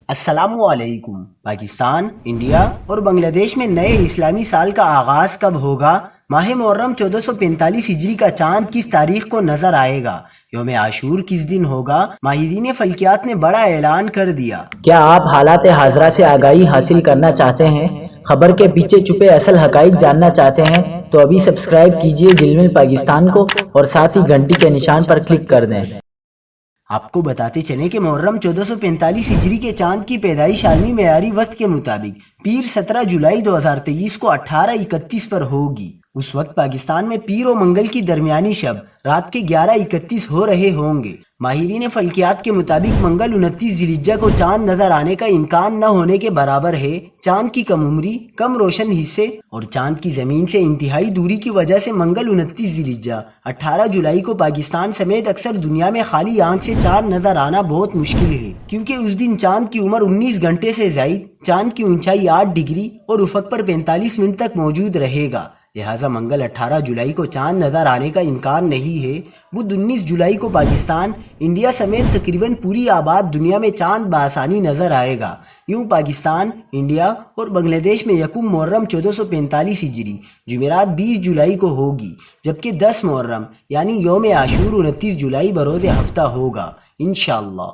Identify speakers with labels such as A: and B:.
A: السلام علیکم۔ پاکستان، انڈیا اور بنگلہ دیش میں نئے اسلامی سال کا آغاز کب ہوگا؟ ماہ محرم 1445 ہجری کا چاند کس تاریخ کو نظر آئے گا؟ یوم عاشور کس دن ہوگا؟ ماہرین فلکیات نے بڑا اعلان کر دیا۔
B: کیا آپ حالات حاضرہ سے آگاہی حاصل کرنا چاہتے ہیں؟ خبر کے پیچھے چھپے اصل حقائق جاننا چاہتے ہیں تو ابھی سبسکرائب کیجئے جلمل پاکستان کو اور ساتھ ہی گھنٹی کے نشان پر کلک کر دیں۔
A: آپ کو بتاتے چلیں کہ محرم 1445 ہجری کے چاند کی پیدائش عالمی معیاری وقت کے مطابق پیر 17 جولائی 2023 کو 18:31 پر ہوگی۔ اس وقت پاکستان میں پیر و منگل کی درمیانی شب رات کے 11:31 ہو رہے ہوں گے۔ ماہرین فلکیات کے مطابق منگل 29 ذی الحجہ کو چاند نظر آنے کا امکان نہ ہونے کے برابر ہے۔ چاند کی کم عمری، کم روشن حصے اور چاند کی زمین سے انتہائی دوری کی وجہ سے منگل 29 ذی الحجہ 18 جولائی کو پاکستان سمیت اکثر دنیا میں خالی آنکھ سے چاند نظر آنا بہت مشکل ہے، کیونکہ اس دن چاند کی عمر 19 گھنٹے سے زائد، چاند کی اونچائی 8 ڈگری اور افق پر 45 منٹ تک موجود رہے گا۔ لہٰذا منگل 18 جولائی کو چاند نظر آنے کا امکان نہیں ہے۔ بدھ 19 جولائی کو پاکستان، انڈیا سمیت تقریباً پوری آباد دنیا میں چاند بآسانی نظر آئے گا۔ یوں پاکستان، انڈیا اور بنگلہ دیش میں یکم محرم 1445 ہجری جمعرات 20 جولائی کو ہوگی، جبکہ 10 محرم یعنی یوم عاشور 29 جولائی بروز ہفتہ ہوگا انشاءاللہ۔